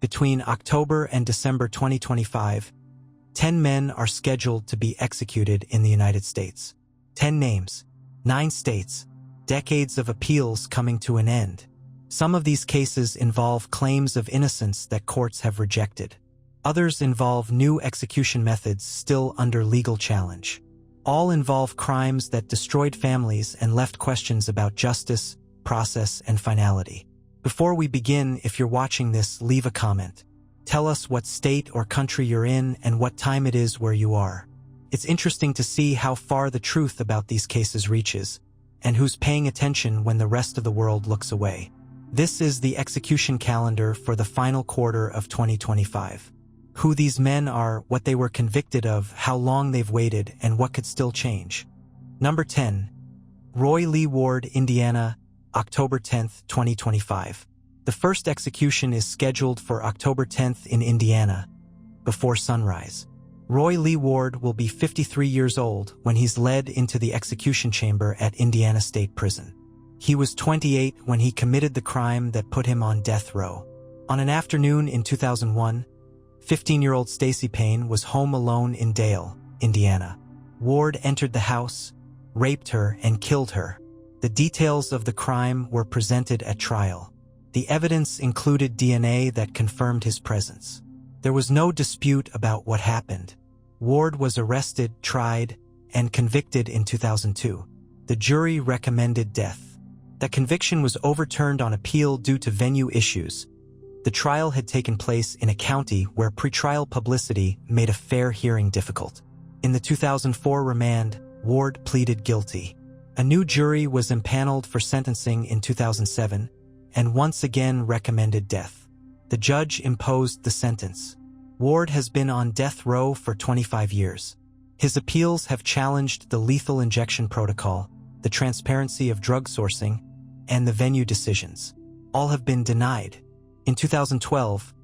Between October and December 2025, 10 men are scheduled to be executed in the United States. 10 names, 9 states, decades of appeals coming to an end. Some of these cases involve claims of innocence that courts have rejected. Others involve new execution methods still under legal challenge. All involve crimes that destroyed families and left questions about justice, process, and finality. Before we begin, if you're watching this, leave a comment. Tell us what state or country you're in and what time it is where you are. It's interesting to see how far the truth about these cases reaches, and who's paying attention when the rest of the world looks away. This is the execution calendar for the final quarter of 2025. Who these men are, what they were convicted of, how long they've waited, and what could still change. Number 10. Roy Lee Ward, Indiana, October 10, 2025. The first execution is scheduled for October 10th in Indiana, before sunrise. Roy Lee Ward will be 53 years old when he's led into the execution chamber at Indiana State Prison. He was 28 when he committed the crime that put him on death row. On an afternoon in 2001, 15-year-old Stacey Payne was home alone in Dale, Indiana. Ward entered the house, raped her, and killed her. The details of the crime were presented at trial. The evidence included DNA that confirmed his presence. There was no dispute about what happened. Ward was arrested, tried, and convicted in 2002. The jury recommended death. That conviction was overturned on appeal due to venue issues. The trial had taken place in a county where pretrial publicity made a fair hearing difficult. In the 2004 remand, Ward pleaded guilty. A new jury was impaneled for sentencing in 2007 and once again recommended death. The judge imposed the sentence. Ward has been on death row for 25 years. His appeals have challenged the lethal injection protocol, the transparency of drug sourcing, and the venue decisions. All have been denied. In 2012,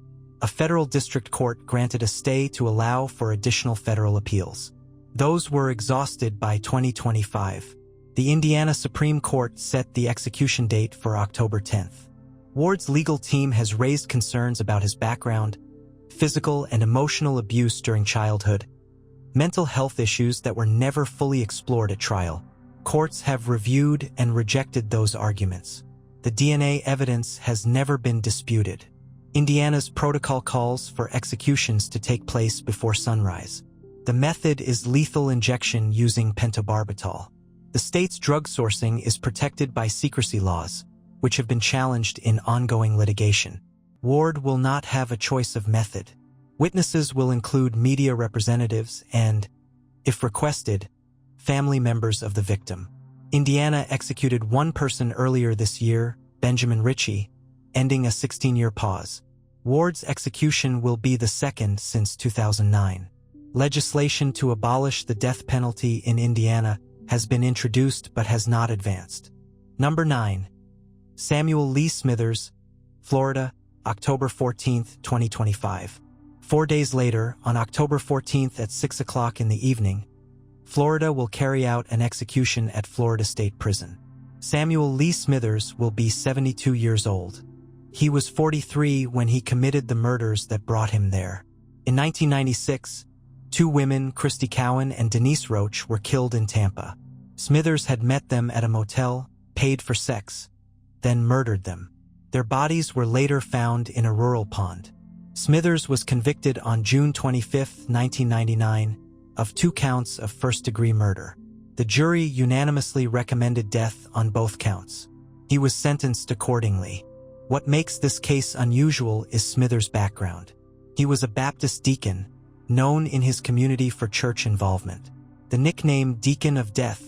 a federal district court granted a stay to allow for additional federal appeals. Those were exhausted by 2025. The Indiana Supreme Court set the execution date for October 10th. Ward's legal team has raised concerns about his background, physical and emotional abuse during childhood, mental health issues that were never fully explored at trial. Courts have reviewed and rejected those arguments. The DNA evidence has never been disputed. Indiana's protocol calls for executions to take place before sunrise. The method is lethal injection using pentobarbital. The state's drug sourcing is protected by secrecy laws, which have been challenged in ongoing litigation. Ward will not have a choice of method. Witnesses will include media representatives and, if requested, family members of the victim. Indiana executed one person earlier this year, Benjamin Ritchie, ending a 16-year pause. Ward's execution will be the second since 2009. Legislation to abolish the death penalty in Indiana has been introduced but has not advanced. Number 9. Samuel Lee Smithers, Florida, October 14, 2025. 4 days later, on October 14th at 6 o'clock in the evening, Florida will carry out an execution at Florida State Prison. Samuel Lee Smithers will be 72 years old. He was 43 when he committed the murders that brought him there. In 1996, 2 women, Christy Cowan and Denise Roach, were killed in Tampa. Smithers had met them at a motel, paid for sex, then murdered them. Their bodies were later found in a rural pond. Smithers was convicted on June 25, 1999, of 2 counts of first-degree murder. The jury unanimously recommended death on both counts. He was sentenced accordingly. What makes this case unusual is Smithers' background. He was a Baptist deacon, known in his community for church involvement. The nickname Deacon of Death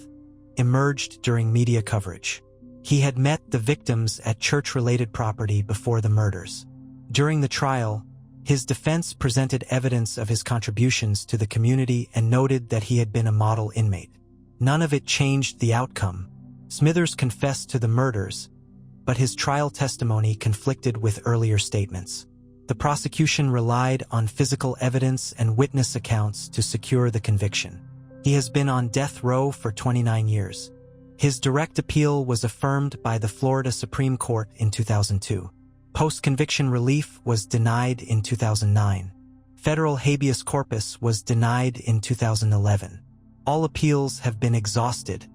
emerged during media coverage. He had met the victims at church-related property before the murders. During the trial, his defense presented evidence of his contributions to the community and noted that he had been a model inmate. None of it changed the outcome. Smithers confessed to the murders, but his trial testimony conflicted with earlier statements. The prosecution relied on physical evidence and witness accounts to secure the conviction. He has been on death row for 29 years. His direct appeal was affirmed by the Florida Supreme Court in 2002. Post-conviction relief was denied in 2009. Federal habeas corpus was denied in 2011. All appeals have been exhausted.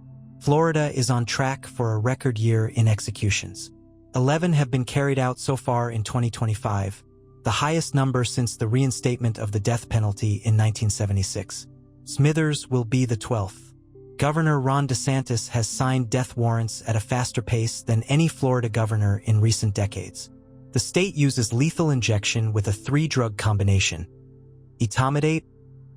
Florida is on track for a record year in executions. 11 have been carried out so far in 2025, the highest number since the reinstatement of the death penalty in 1976. Smithers will be the 12th. Governor Ron DeSantis has signed death warrants at a faster pace than any Florida governor in recent decades. The state uses lethal injection with a 3-drug combination: etomidate,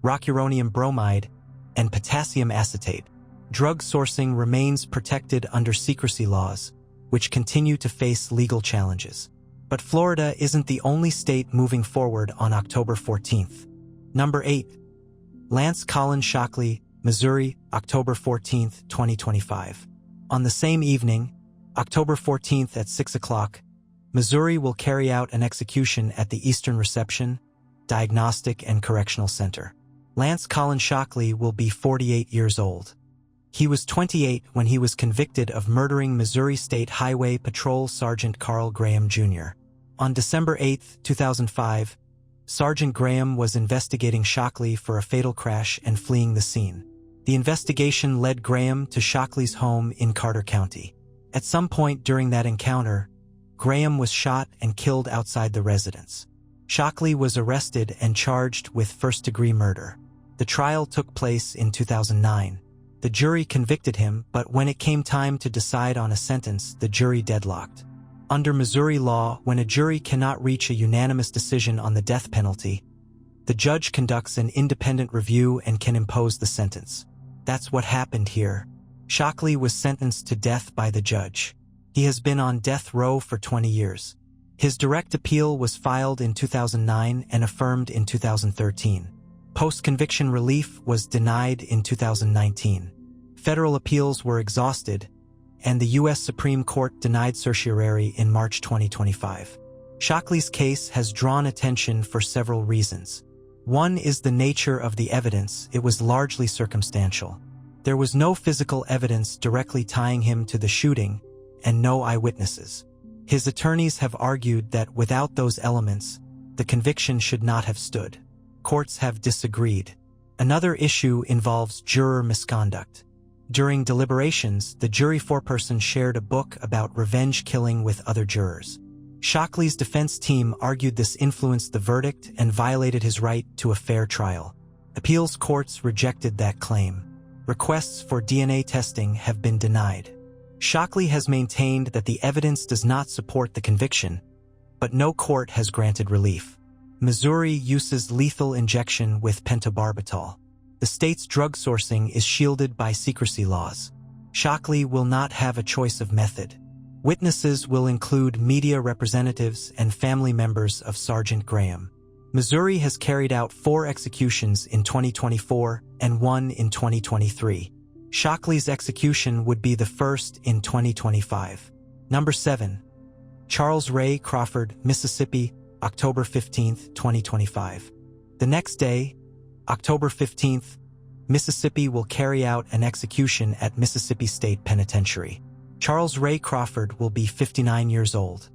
rocuronium bromide, and potassium acetate. Drug sourcing remains protected under secrecy laws, which continue to face legal challenges. But Florida isn't the only state moving forward on October 14th. Number 8. Lance Collins Shockley, Missouri, October 14th, 2025. On the same evening, October 14th at 6 o'clock, Missouri will carry out an execution at the Eastern Reception, Diagnostic and Correctional Center. Lance Collins Shockley will be 48 years old. He was 28 when he was convicted of murdering Missouri State Highway Patrol Sergeant Carl Graham, Jr. On December 8, 2005, Sergeant Graham was investigating Shockley for a fatal crash and fleeing the scene. The investigation led Graham to Shockley's home in Carter County. At some point during that encounter, Graham was shot and killed outside the residence. Shockley was arrested and charged with first-degree murder. The trial took place in 2009. The jury convicted him, but when it came time to decide on a sentence, the jury deadlocked. Under Missouri law, when a jury cannot reach a unanimous decision on the death penalty, the judge conducts an independent review and can impose the sentence. That's what happened here. Shockley was sentenced to death by the judge. He has been on death row for 20 years. His direct appeal was filed in 2009 and affirmed in 2013. Post-conviction relief was denied in 2019. Federal appeals were exhausted, and the U.S. Supreme Court denied certiorari in March 2025. Shockley's case has drawn attention for several reasons. One is the nature of the evidence. It was largely circumstantial. There was no physical evidence directly tying him to the shooting, and no eyewitnesses. His attorneys have argued that without those elements, the conviction should not have stood. Courts have disagreed. Another issue involves juror misconduct. During deliberations, the jury foreperson shared a book about revenge killing with other jurors. Shockley's defense team argued this influenced the verdict and violated his right to a fair trial. Appeals courts rejected that claim. Requests for DNA testing have been denied. Shockley has maintained that the evidence does not support the conviction, but no court has granted relief. Missouri uses lethal injection with pentobarbital. The state's drug sourcing is shielded by secrecy laws. Shockley will not have a choice of method. Witnesses will include media representatives and family members of Sergeant Graham. Missouri has carried out 4 executions in 2024 and 1 in 2023. Shockley's execution would be the first in 2025. Number 7. Charles Ray Crawford, Mississippi, October 15, 2025. The next day, October 15th, Mississippi will carry out an execution at Mississippi State Penitentiary. Charles Ray Crawford will be 59 years old.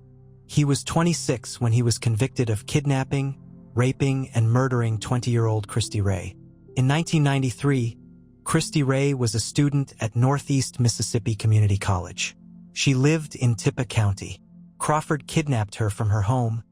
He was 26 when he was convicted of kidnapping, raping, and murdering 20-year-old Christy Ray. In 1993, Christy Ray was a student at Northeast Mississippi Community College. She lived in Tippah County. Crawford kidnapped her from her home,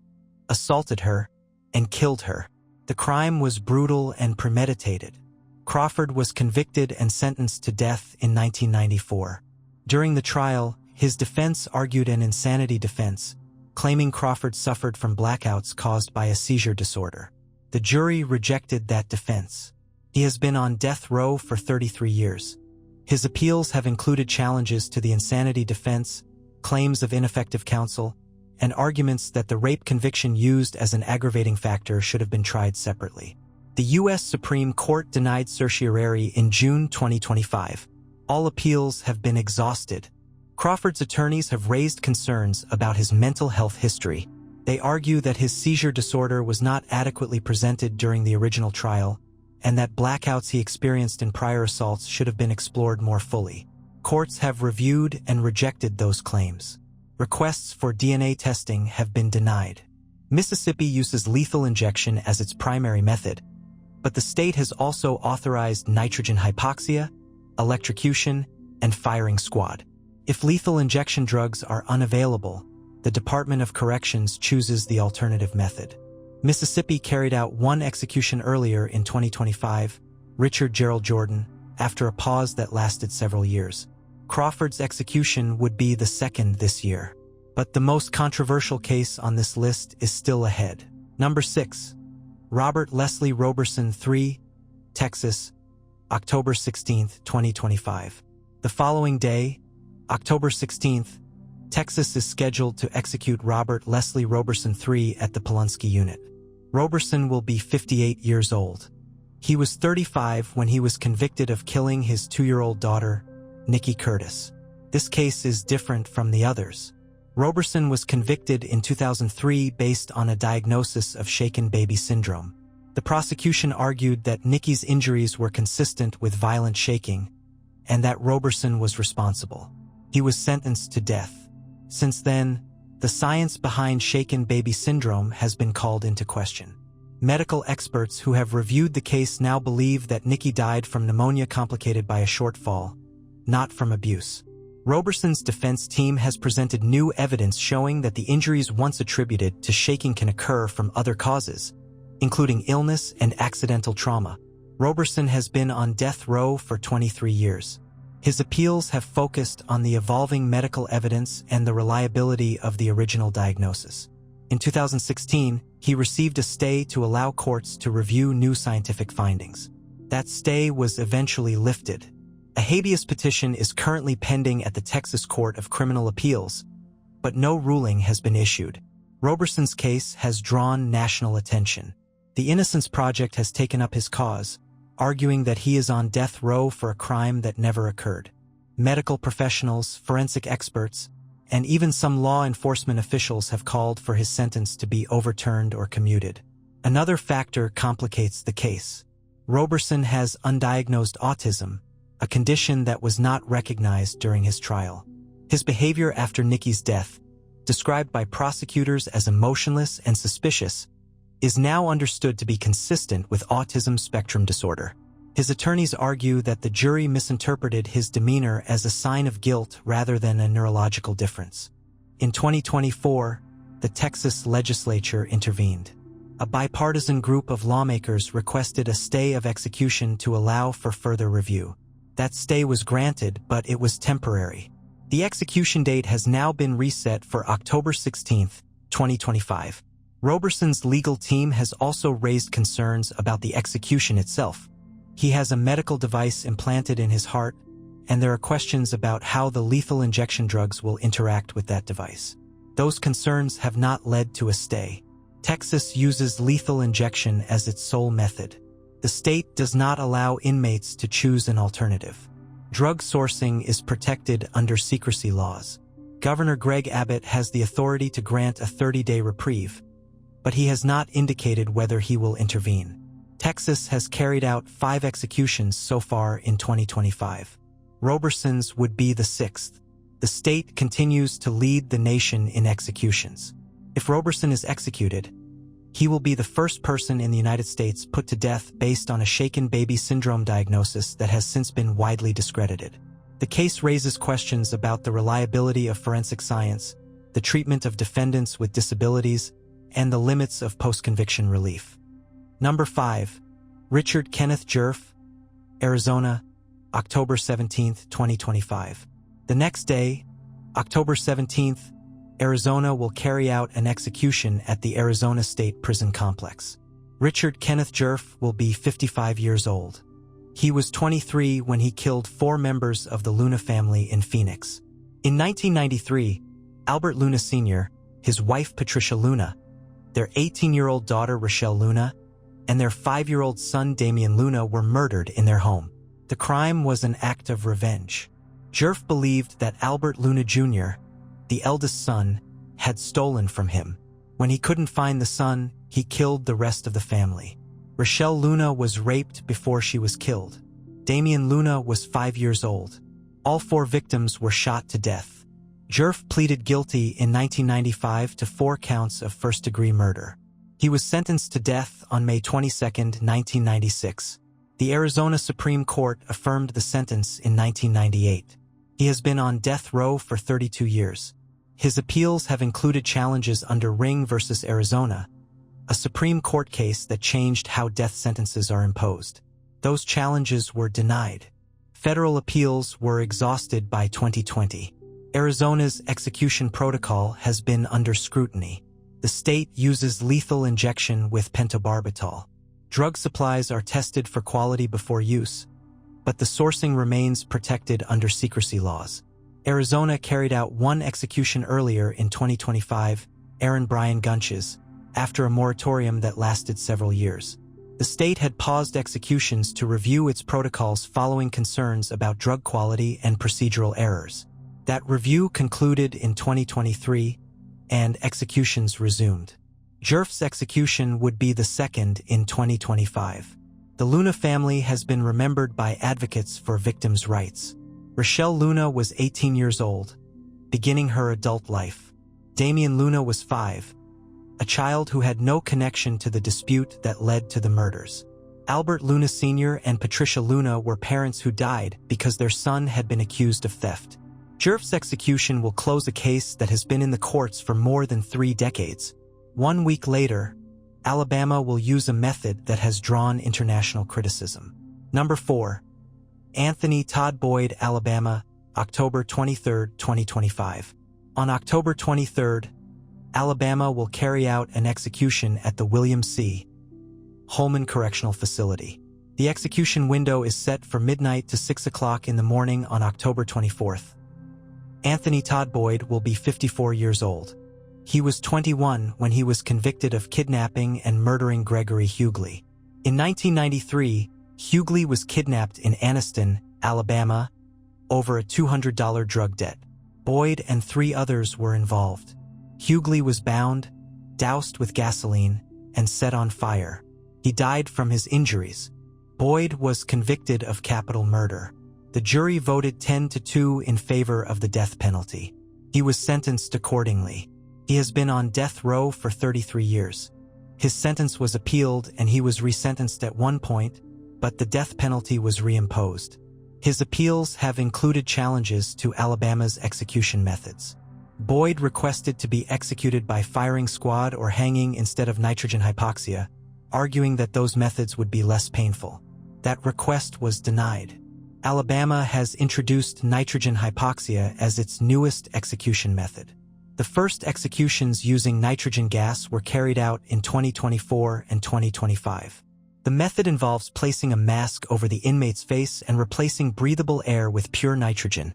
assaulted her, and killed her. The crime was brutal and premeditated. Crawford was convicted and sentenced to death in 1994. During the trial, his defense argued an insanity defense, claiming Crawford suffered from blackouts caused by a seizure disorder. The jury rejected that defense. He has been on death row for 33 years. His appeals have included challenges to the insanity defense, claims of ineffective counsel, and arguments that the rape conviction used as an aggravating factor should have been tried separately. The U.S. Supreme Court denied certiorari in June 2025. All appeals have been exhausted. Crawford's attorneys have raised concerns about his mental health history. They argue that his seizure disorder was not adequately presented during the original trial, and that blackouts he experienced in prior assaults should have been explored more fully. Courts have reviewed and rejected those claims. requests for DNA testing have been denied. Mississippi uses lethal injection as its primary method, but the state has also authorized nitrogen hypoxia, electrocution, and firing squad. If lethal injection drugs are unavailable, the Department of Corrections chooses the alternative method. Mississippi carried out one execution earlier in 2025, Richard Gerald Jordan, after a pause that lasted several years. Crawford's execution would be the second this year. But the most controversial case on this list is still ahead. Number 6. Robert Leslie Roberson III, Texas, October 16, 2025. The following day, October 16th, Texas is scheduled to execute Robert Leslie Roberson III at the Polunsky unit. Roberson will be 58 years old. He was 35 when he was convicted of killing his 2-year-old daughter, Nikki Curtis. This case is different from the others. Roberson was convicted in 2003 based on a diagnosis of shaken baby syndrome. The prosecution argued that Nikki's injuries were consistent with violent shaking and that Roberson was responsible. He was sentenced to death. Since then, the science behind shaken baby syndrome has been called into question. Medical experts who have reviewed the case now believe that Nikki died from pneumonia complicated by a shortfall, not from abuse. Roberson's defense team has presented new evidence showing that the injuries once attributed to shaking can occur from other causes, including illness and accidental trauma. Roberson has been on death row for 23 years. His appeals have focused on the evolving medical evidence and the reliability of the original diagnosis. In 2016, he received a stay to allow courts to review new scientific findings. That stay was eventually lifted. A habeas petition is currently pending at the Texas Court of Criminal Appeals, but no ruling has been issued. Roberson's case has drawn national attention. The Innocence Project has taken up his cause, arguing that he is on death row for a crime that never occurred. Medical professionals, forensic experts, and even some law enforcement officials have called for his sentence to be overturned or commuted. Another factor complicates the case. Roberson has undiagnosed autism, a condition that was not recognized during his trial. His behavior after Nikki's death, described by prosecutors as emotionless and suspicious, is now understood to be consistent with autism spectrum disorder. His attorneys argue that the jury misinterpreted his demeanor as a sign of guilt rather than a neurological difference. In 2024, the Texas legislature intervened. A bipartisan group of lawmakers requested a stay of execution to allow for further review. That stay was granted, but it was temporary. The execution date has now been reset for October 16, 2025. Roberson's legal team has also raised concerns about the execution itself. He has a medical device implanted in his heart, and there are questions about how the lethal injection drugs will interact with that device. Those concerns have not led to a stay. Texas uses lethal injection as its sole method. The state does not allow inmates to choose an alternative. Drug sourcing is protected under secrecy laws. Governor Greg Abbott has the authority to grant a 30-day reprieve, but he has not indicated whether he will intervene. Texas has carried out 5 executions so far in 2025. Roberson's would be the 6th. The state continues to lead the nation in executions. If Roberson is executed, he will be the first person in the United States put to death based on a shaken baby syndrome diagnosis that has since been widely discredited. The case raises questions about the reliability of forensic science, the treatment of defendants with disabilities, and the limits of post-conviction relief. Number 5. Richard Kenneth Jerf, Arizona, October 17, 2025. The next day, October 17th, Arizona will carry out an execution at the Arizona State Prison Complex. Richard Kenneth Jerf will be 55 years old. He was 23 when he killed 4 members of the Luna family in Phoenix. In 1993, Albert Luna Sr., his wife Patricia Luna, their 18-year-old daughter Rochelle Luna, and their 5-year-old son Damian Luna were murdered in their home. The crime was an act of revenge. Jerf believed that Albert Luna Jr., the eldest son, had stolen from him. When he couldn't find the son, he killed the rest of the family. Rochelle Luna was raped before she was killed. Damian Luna was 5 years old. All 4 victims were shot to death. Jerf pleaded guilty in 1995 to 4 counts of first-degree murder. He was sentenced to death on May 22, 1996. The Arizona Supreme Court affirmed the sentence in 1998. He has been on death row for 32 years. His appeals have included challenges under Ring v. Arizona, a Supreme Court case that changed how death sentences are imposed. Those challenges were denied. Federal appeals were exhausted by 2020. Arizona's execution protocol has been under scrutiny. The state uses lethal injection with pentobarbital. Drug supplies are tested for quality before use, but the sourcing remains protected under secrecy laws. Arizona carried out 1 execution earlier in 2025, Aaron Brian Gunches, after a moratorium that lasted several years. The state had paused executions to review its protocols following concerns about drug quality and procedural errors. That review concluded in 2023, and executions resumed. Jerf's execution would be the second in 2025. The Luna family has been remembered by advocates for victims' rights. Rochelle Luna was 18 years old, beginning her adult life. Damian Luna was 5, a child who had no connection to the dispute that led to the murders. Albert Luna Sr. and Patricia Luna were parents who died because their son had been accused of theft. Jerf's execution will close a case that has been in the courts for more than 3 decades. 1 week later, Alabama will use a method that has drawn international criticism. Number 4. Anthony Todd Boyd, Alabama, October 23, 2025. On October 23, Alabama will carry out an execution at the William C. Holman Correctional Facility. The execution window is set for midnight to 6 o'clock in the morning on October 24th. Anthony Todd Boyd will be 54 years old. He was 21 when he was convicted of kidnapping and murdering Gregory Hughley. In 1993, Hughley was kidnapped in Anniston, Alabama, over a $200 drug debt. Boyd and 3 others were involved. Hughley was bound, doused with gasoline, and set on fire. He died from his injuries. Boyd was convicted of capital murder. The jury voted 10-2 in favor of the death penalty. He was sentenced accordingly. He has been on death row for 33 years. His sentence was appealed and he was resentenced at one point, but the death penalty was reimposed. His appeals have included challenges to Alabama's execution methods. Boyd requested to be executed by firing squad or hanging instead of nitrogen hypoxia, arguing that those methods would be less painful. That request was denied. Alabama has introduced nitrogen hypoxia as its newest execution method. The first executions using nitrogen gas were carried out in 2024 and 2025. The method involves placing a mask over the inmate's face and replacing breathable air with pure nitrogen,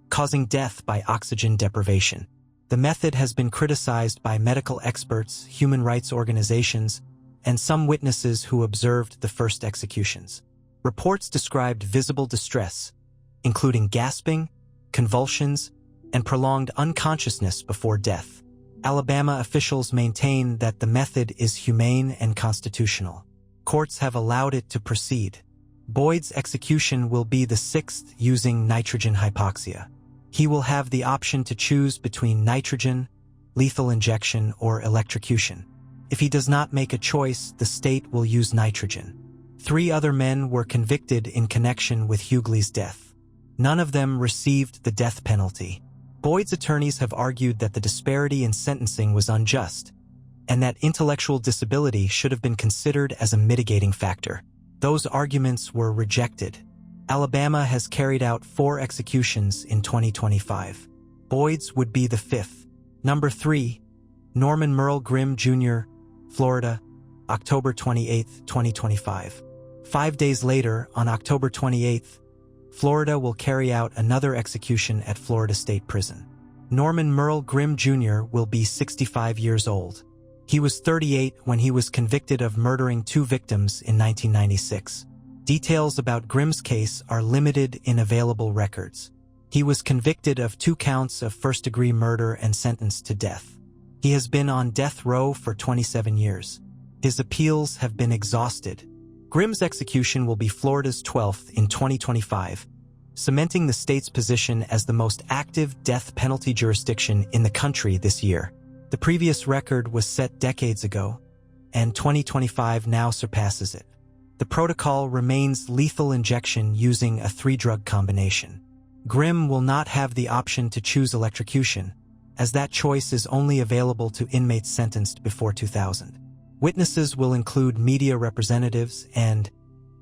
causing death by oxygen deprivation. The method has been criticized by medical experts, human rights organizations, and some witnesses who observed the first executions. Reports described visible distress, including gasping, convulsions, and prolonged unconsciousness before death. Alabama officials maintain that the method is humane and constitutional. Courts have allowed it to proceed. Boyd's execution will be the 6th using nitrogen hypoxia. He will have the option to choose between nitrogen, lethal injection, or electrocution. If he does not make a choice, the state will use nitrogen. 3 other men were convicted in connection with Hughley's death. None of them received the death penalty. Boyd's attorneys have argued that the disparity in sentencing was unjust, and that intellectual disability should have been considered as a mitigating factor. Those arguments were rejected. Alabama has carried out 4 executions in 2025. Boyd's would be the 5th. Number 3. Norman Merle Grimm Jr., Florida, October 28, 2025. 5 days later, on October 28th, Florida will carry out another execution at Florida State Prison. Norman Merle Grimm Jr. will be 65 years old. He was 38 when he was convicted of murdering 2 victims in 1996. Details about Grimm's case are limited in available records. He was convicted of 2 counts of first-degree murder and sentenced to death. He has been on death row for 27 years. His appeals have been exhausted. Grimm's execution will be Florida's 12th in 2025, cementing the state's position as the most active death penalty jurisdiction in the country this year. The previous record was set decades ago, and 2025 now surpasses it. The protocol remains lethal injection using a 3-drug combination. Grim will not have the option to choose electrocution, as that choice is only available to inmates sentenced before 2000. Witnesses will include media representatives and,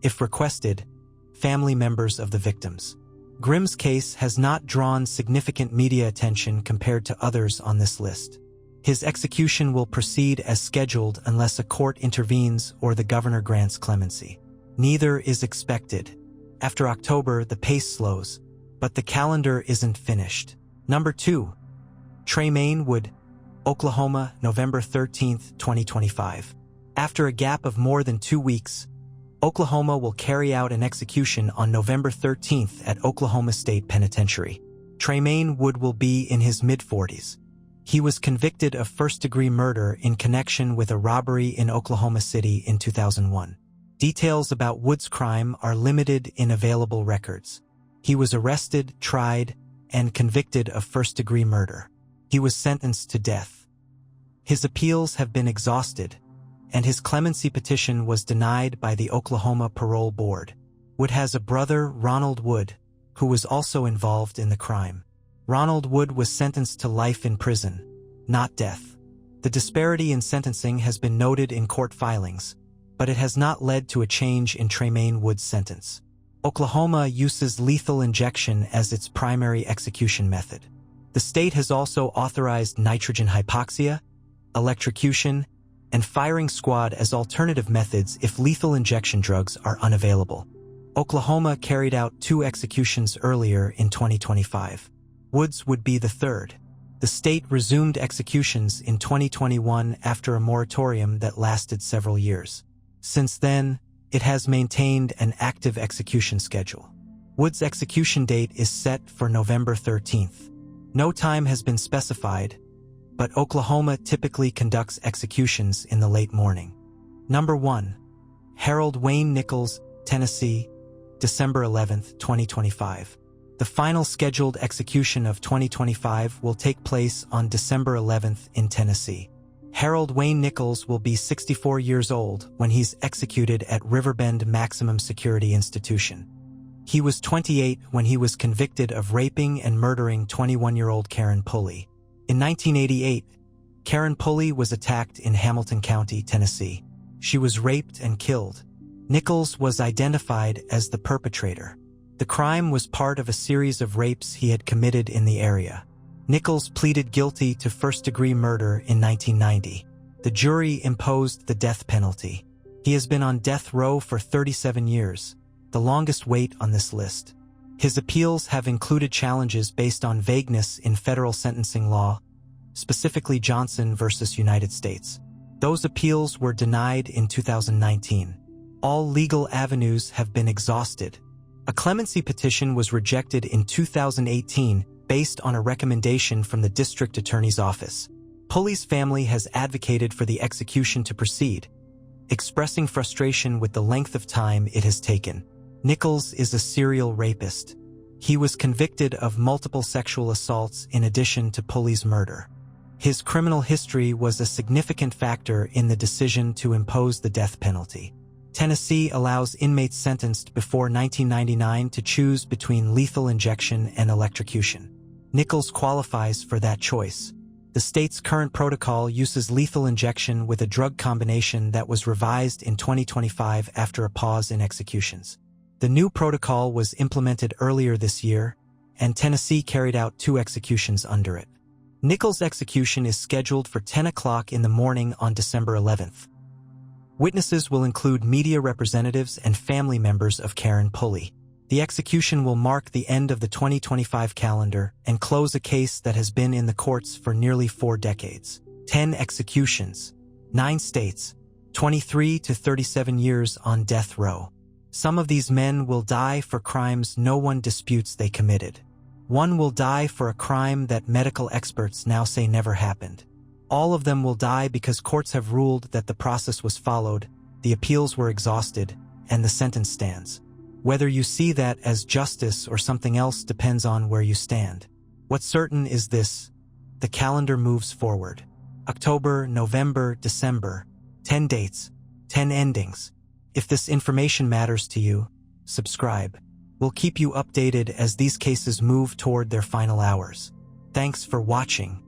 if requested, family members of the victims. Grim's case has not drawn significant media attention compared to others on this list. His execution will proceed as scheduled unless a court intervenes or the governor grants clemency. Neither is expected. After October, the pace slows, but the calendar isn't finished. Number 2. Tremaine Wood, Oklahoma, November 13, 2025. After a gap of more than 2 weeks, Oklahoma will carry out an execution on November 13th at Oklahoma State Penitentiary. Tremaine Wood will be in his mid-40s. He was convicted of first-degree murder in connection with a robbery in Oklahoma City in 2001. Details about Wood's crime are limited in available records. He was arrested, tried, and convicted of first-degree murder. He was sentenced to death. His appeals have been exhausted, and his clemency petition was denied by the Oklahoma Parole Board. Wood has a brother, Ronald Wood, who was also involved in the crime. Ronald Wood was sentenced to life in prison, not death. The disparity in sentencing has been noted in court filings, but it has not led to a change in Tremaine Wood's sentence. Oklahoma uses lethal injection as its primary execution method. The state has also authorized nitrogen hypoxia, electrocution, and firing squad as alternative methods if lethal injection drugs are unavailable. Oklahoma carried out 2 executions earlier in 2025. Wood's would be the third. The state resumed executions in 2021 after a moratorium that lasted several years. Since then, it has maintained an active execution schedule. Wood's execution date is set for November 13th. No time has been specified, but Oklahoma typically conducts executions in the late morning. Number 1. Harold Wayne Nichols, Tennessee, December 11, 2025. The final scheduled execution of 2025 will take place on December 11th in Tennessee. Harold Wayne Nichols will be 64 years old when he's executed at Riverbend Maximum Security Institution. He was 28 when he was convicted of raping and murdering 21-year-old Karen Pulley. In 1988, Karen Pulley was attacked in Hamilton County, Tennessee. She was raped and killed. Nichols was identified as the perpetrator. The crime was part of a series of rapes he had committed in the area. Nichols pleaded guilty to first-degree murder in 1990. The jury imposed the death penalty. He has been on death row for 37 years, the longest wait on this list. His appeals have included challenges based on vagueness in federal sentencing law, specifically Johnson v. United States. Those appeals were denied in 2019. All legal avenues have been exhausted. A clemency petition was rejected in 2018 based on a recommendation from the district attorney's office. Pulley's family has advocated for the execution to proceed, expressing frustration with the length of time it has taken. Nichols is a serial rapist. He was convicted of multiple sexual assaults in addition to Pulley's murder. His criminal history was a significant factor in the decision to impose the death penalty. Tennessee allows inmates sentenced before 1999 to choose between lethal injection and electrocution. Nichols qualifies for that choice. The state's current protocol uses lethal injection with a drug combination that was revised in 2025 after a pause in executions. The new protocol was implemented earlier this year, and Tennessee carried out 2 executions under it. Nichols' execution is scheduled for 10 o'clock in the morning on December 11th. Witnesses will include media representatives and family members of Karen Pulley. The execution will mark the end of the 2025 calendar and close a case that has been in the courts for nearly 4 decades. 10 executions, 9 states, 23 to 37 years on death row. Some of these men will die for crimes no one disputes they committed. One will die for a crime that medical experts now say never happened. All of them will die because courts have ruled that the process was followed, the appeals were exhausted, and the sentence stands. Whether you see that as justice or something else depends on where you stand. What's certain is this: the calendar moves forward. October, November, December. 10 dates, 10 endings. If this information matters to you, subscribe. We'll keep you updated as these cases move toward their final hours. Thanks for watching.